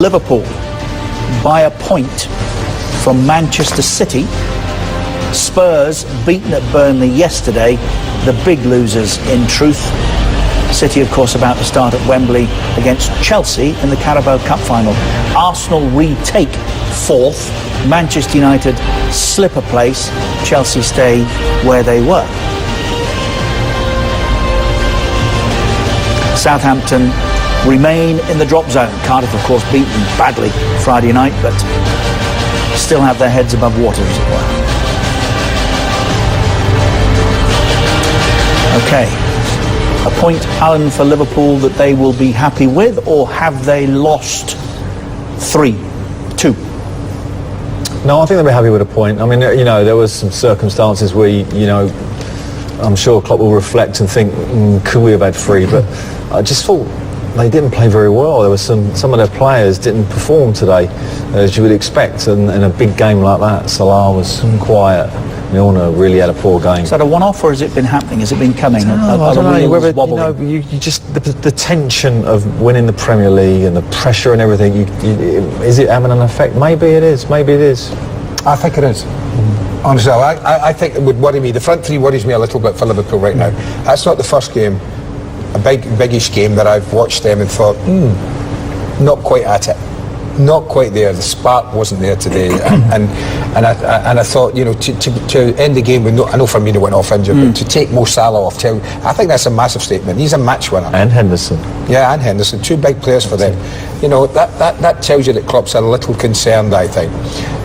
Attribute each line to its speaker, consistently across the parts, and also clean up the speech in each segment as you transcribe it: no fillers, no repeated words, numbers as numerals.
Speaker 1: Liverpool by a point from Manchester City. Spurs beaten at Burnley yesterday, the big losers in truth. City, of course, about to start at Wembley against Chelsea in the Carabao Cup final. Arsenal retake fourth. Manchester United slip a place. Chelsea stay where they were. Southampton remain in the drop zone. Cardiff, of course, beaten badly Friday night, but still have their heads above water, as it were. Okay, a point, Alan, for Liverpool that they will be happy with, or have they lost 3-2?
Speaker 2: No, I think they'll be happy with a point. I mean, you know, there was some circumstances where, you know, I'm sure Klopp will reflect and think, could we have had 3? But I just thought they didn't play very well. There was some of their players didn't perform today, as you would expect, and in a big game like that, Salah was quiet. Milner really had a poor game.
Speaker 1: Is that a one-off, or has it been happening? Has it been coming?
Speaker 2: I don't know. Whether, you know, you just the tension of winning the Premier League and the pressure and everything. Is it having an effect? Maybe it is. Maybe it is.
Speaker 3: I think it is. Honestly, I think it would worry me. The front three worries me a little bit for Liverpool right now. That's not the first game, a biggish game that I've watched them and thought, not quite at it. Not quite there. The spark wasn't there today, and I thought, you know, to end the game with I know Firmino went off injured, but to take Mo Salah off, I think that's a massive statement. He's a match winner.
Speaker 2: And Henderson.
Speaker 3: Yeah, and Henderson, 2 big players for them. You know, that tells you that Klopp's a little concerned, I think.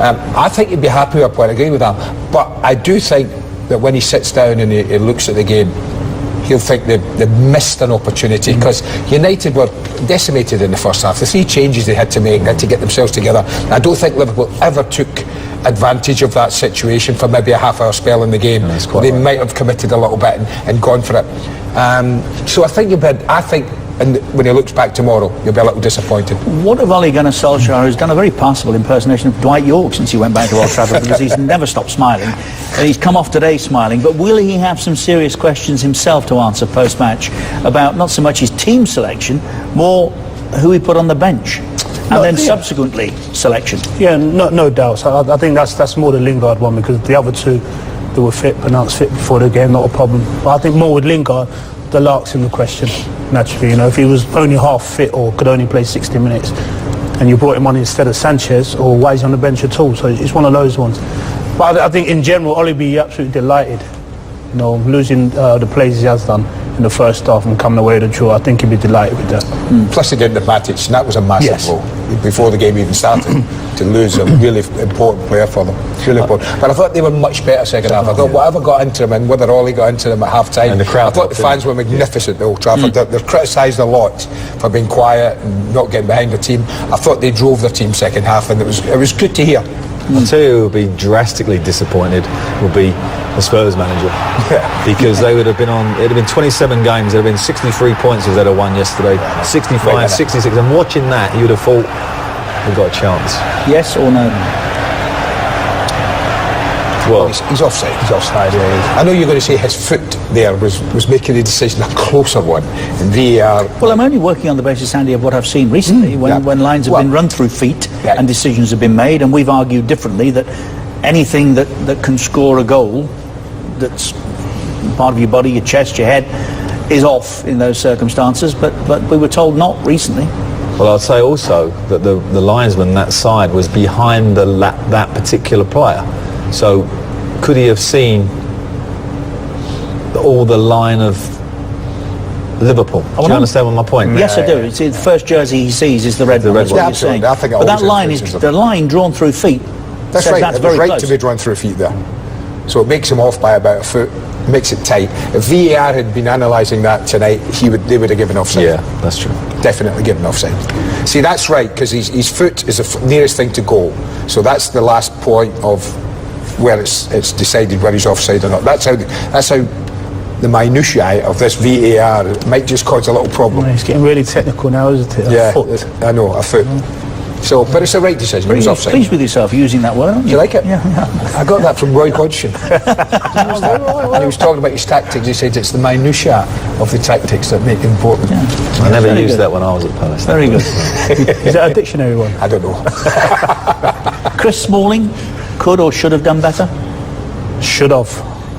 Speaker 3: I think he'd be happy with a point. I agree with that, but I do think that when he sits down and he looks at the game, he'll think they've missed an opportunity, because United were decimated in the first half. The 3 changes they had to make, they had to get themselves together. And I don't think Liverpool ever took advantage of that situation for maybe a half-hour spell in the game. No, they might have committed a little bit and gone for it. So I think and when he looks back tomorrow, you'll be a little disappointed.
Speaker 1: What of Ole Gunnar Solskjaer, who's done a very passable impersonation of Dwight York since he went back to Old Trafford, because he's never stopped smiling, and he's come off today smiling, but will he have some serious questions himself to answer post-match about not so much his team selection, more who he put on the bench, and then subsequently selection?
Speaker 4: Yeah, no doubt. So I think that's more the Lingard one, because the other 2 that were pronounced fit before the game, not a problem. But I think more with Lingard, the lark's in the question, naturally. You know, if he was only half fit or could only play 60 minutes and you brought him on instead of Sanchez, or why is he on the bench at all? So it's one of those ones. But I think in general, Ole be absolutely delighted, you know, losing the plays he has done in the first half and coming away with a draw. I think he'd be delighted with that.
Speaker 3: Plus they did the Matic, and that was a massive blow before the game even started, to lose a really important player for them. Really important. But I thought they were much better second half. I thought whatever got into them, and whether Ole got into them at half time,
Speaker 2: and the crowd,
Speaker 3: I thought the fans were magnificent at Old Trafford. They're criticised a lot for being quiet and not getting behind the team. I thought they drove their team second half, and it was good to hear.
Speaker 2: I'll tell you who will be drastically disappointed will be the Spurs manager. Because they would have been on, it would have been 27 games, there would have been 63 points if they'd have won yesterday, 65, 66, and watching that you would have thought we've got a chance.
Speaker 1: Yes or no?
Speaker 3: Well, he's offside. He's offside. I know you're going to say his foot there was making the decision a closer one in VAR.
Speaker 1: Well, I'm only working on the basis, Andy, of what I've seen recently, when lines have been run through feet and decisions have been made, and we've argued differently that anything that can score a goal that's part of your body, your chest, your head, is off in those circumstances, but we were told not recently.
Speaker 2: Well, I'd say also that the linesman that side was behind that particular player. So could he have seen all the line of Liverpool? Do you understand what my point?
Speaker 1: Yes, I do. It's the first jersey he sees is the red one. That's what you're saying. But that line is the line drawn through feet.
Speaker 3: That's right. It was right to be drawn through feet there. So it makes him off by about a foot, makes it tight. If VAR had been analysing that tonight, they would have given offside.
Speaker 2: Yeah, that's true.
Speaker 3: Definitely given offside. See, that's right, because his foot is the nearest thing to goal. So that's the last point of where it's decided whether he's offside or not. That's how the minutiae of this VAR might just cause a little problem.
Speaker 4: It's getting really technical now, isn't it?
Speaker 3: I know, a foot. So, but it's the right decision. It was offside.
Speaker 1: Pleased with yourself using that word, aren't
Speaker 3: Do
Speaker 1: you?
Speaker 3: you like it?
Speaker 1: Yeah.
Speaker 3: I got that from Roy Hodgson. And he was talking about his tactics. He said it's the minutiae of the tactics that make it important.
Speaker 2: I never
Speaker 1: Very
Speaker 2: used
Speaker 1: good.
Speaker 2: that when I was at Palace.
Speaker 1: Very good.
Speaker 4: Is that a dictionary one?
Speaker 3: I don't know.
Speaker 1: Chris Smalling could or should have done better.
Speaker 4: Should have.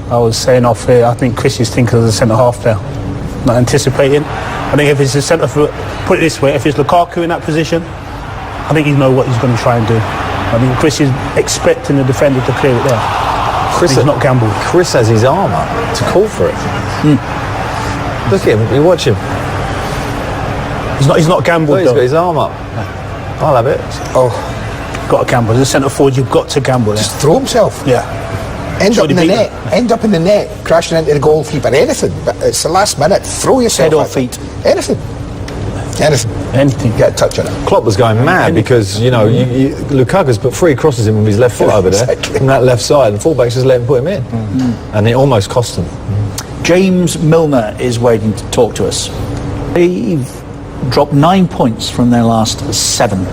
Speaker 4: I was saying off here, I think Chris is thinking as a centre-half player, not anticipating. I think if it's a centre, put it this way, if it's Lukaku in that position, I think he knows what he's going to try and do. I mean, Chris is expecting the defender to clear it there. He's not gambled.
Speaker 2: Chris has his arm up to call for it. Look at him. You watch him.
Speaker 4: He's not gambled
Speaker 2: Look, he's got
Speaker 4: though.
Speaker 2: his arm up. I'll have it.
Speaker 3: Oh,
Speaker 4: Got to gamble. As a centre forward, you've got to gamble there.
Speaker 3: just throw himself.
Speaker 4: Yeah.
Speaker 3: End
Speaker 4: Should
Speaker 3: up in
Speaker 4: he
Speaker 3: the
Speaker 4: beat
Speaker 3: net. End up in the net, crashing into the goalkeeper. Anything. But it's the last minute. Throw yourself.
Speaker 1: Head or
Speaker 3: at it.
Speaker 1: feet?
Speaker 3: Anything. Anything.
Speaker 4: Anything.
Speaker 3: Get a touch on it.
Speaker 2: Klopp was going mad because, Lukaku's put 3 crosses in with his left foot over there
Speaker 3: Exactly.
Speaker 2: from that left side, and fullbacks just let him put him in. And it almost cost him.
Speaker 1: James Milner is waiting to talk to us. They've dropped 9 points from their last 7.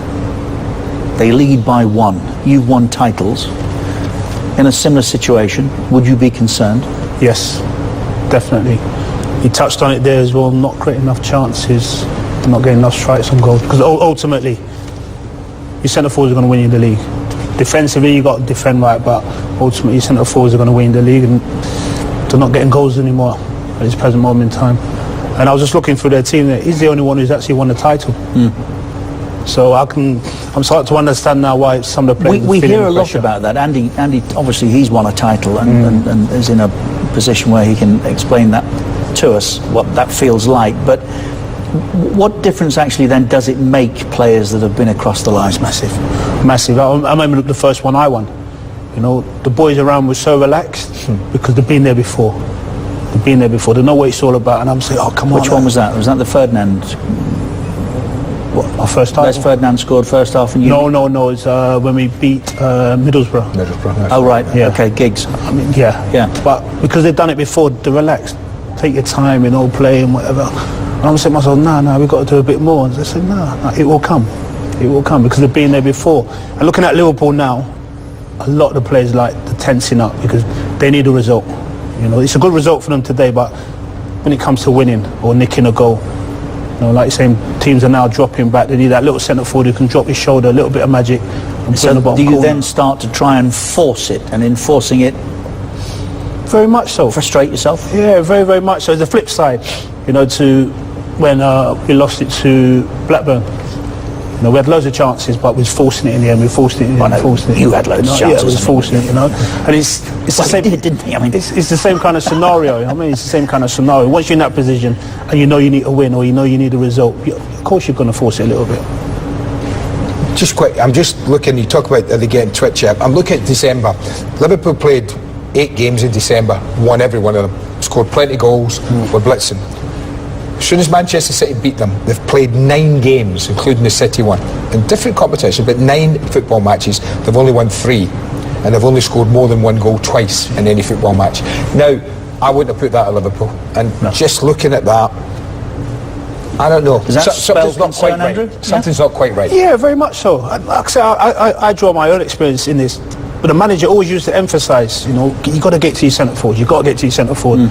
Speaker 1: They lead by 1. You've won titles. In a similar situation, would you be concerned?
Speaker 4: Yes, definitely. He touched on it there as well, not creating enough chances, not getting enough strikes on goal. Because ultimately, your centre forwards are going to win you the league. Defensively, you got to defend right, but ultimately, your centre forwards are going to win the league, and they're not getting goals anymore at this present moment in time. And I was just looking through their team there. He's the only one who's actually won the title. So I'm starting to understand now why some of the players
Speaker 1: We
Speaker 4: are feeling
Speaker 1: hear
Speaker 4: the
Speaker 1: a lot
Speaker 4: pressure.
Speaker 1: about that. Andy, obviously, he's won a title and is in a position where he can explain that to us, what that feels like. But what difference actually then does it make players that have been across the line?
Speaker 4: It's massive. Massive. I remember the first one I won. The boys around were so relaxed because they've been there before. They know what it's all about, and I'm saying, oh, come on.
Speaker 1: Which one was that? Was that the Ferdinand?
Speaker 4: What, our first title?
Speaker 1: Les Ferdinand scored first half and you...
Speaker 4: No. It's when we beat Middlesbrough.
Speaker 1: Oh, right.
Speaker 4: Yeah.
Speaker 1: Okay, Giggs.
Speaker 4: I mean, yeah.
Speaker 1: Yeah.
Speaker 4: But because they've done it before, they're relaxed. Take your time, play and whatever. And I'm saying to myself, no, we've got to do a bit more. And they said, no, it will come. It will come because they've been there before. And looking at Liverpool now, a lot of the players like the tensing up because they need a result. It's a good result for them today, but when it comes to winning or nicking a goal, like you're saying, teams are now dropping back. They need that little centre forward who can drop his shoulder, a little bit of magic. And
Speaker 1: So
Speaker 4: put in the bottom
Speaker 1: do you
Speaker 4: corner.
Speaker 1: then start to try and force it, and in forcing it,
Speaker 4: Very much so.
Speaker 1: frustrate yourself?
Speaker 4: Yeah, very, very much so. The flip side, to when we lost it to Blackburn. We had loads of chances, but we was forcing it in the end. We forced it in the end. Forcing it.
Speaker 1: You had loads of chances.
Speaker 4: Yeah, we was forcing it, And it's the
Speaker 1: Well,
Speaker 4: same.
Speaker 1: he did, didn't he? I mean,
Speaker 4: It's the same kind of scenario. It's the same kind of scenario. Once you're in that position and you need a win or you need a result, of course you're going to force it a little bit.
Speaker 3: Just quick, I'm just looking, you talk about they getting twitchy. I'm looking at December. Liverpool played 8 games in December, won every one of them, scored plenty of goals, were blitzing. As soon as Manchester City beat them, they've played 9 games, including the City one, in different competitions, but 9 football matches. They've only won 3, and they've only scored more than 1 goal twice in any football match. Now, I wouldn't have put that at Liverpool, and just looking at that, I don't know.
Speaker 1: Does that spell
Speaker 3: Something's not quite
Speaker 1: concern,
Speaker 3: right.
Speaker 1: Andrew? Yeah?
Speaker 3: Something's not quite right.
Speaker 4: Yeah, very much so. Like I say, I draw my own experience in this. But the manager always used to emphasise, you got to get to your centre forward. You got to get to your centre forward.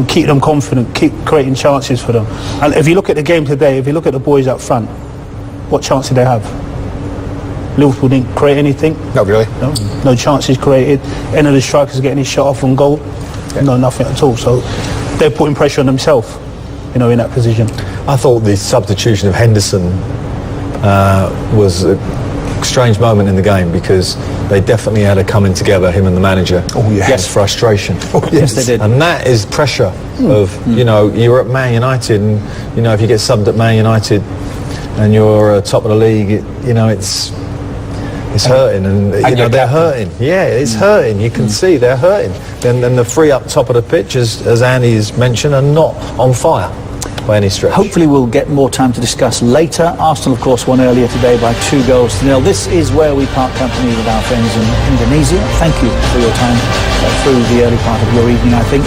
Speaker 4: Keep them confident, keep creating chances for them. And if you look at the game today, if you look at the boys up front, what chance did they have? Liverpool didn't create anything.
Speaker 3: Not really.
Speaker 4: No chances created. Any of the strikers getting his shot off on goal. No, nothing at all. So they're putting pressure on themselves, in that position.
Speaker 2: I thought the substitution of Henderson was a strange moment in the game because they definitely had a coming together, him and the manager.
Speaker 3: Oh, yes.
Speaker 2: Yes, frustration.
Speaker 3: Oh,
Speaker 1: Yes, they did.
Speaker 2: And that is pressure of, you're at Man United and, if you get subbed at Man United and you're top of the league, it's hurting and
Speaker 3: you're
Speaker 2: they're
Speaker 3: captain.
Speaker 2: hurting. Yeah, it's hurting. You can see they're hurting. And the 3 up top of the pitch, as Andy has mentioned, are not on fire by any stretch.
Speaker 1: Hopefully we'll get more time to discuss later. Arsenal, of course, won earlier today by 2-0. This is where we part company with our friends in Indonesia. Thank you for your time through the early part of your evening, I think.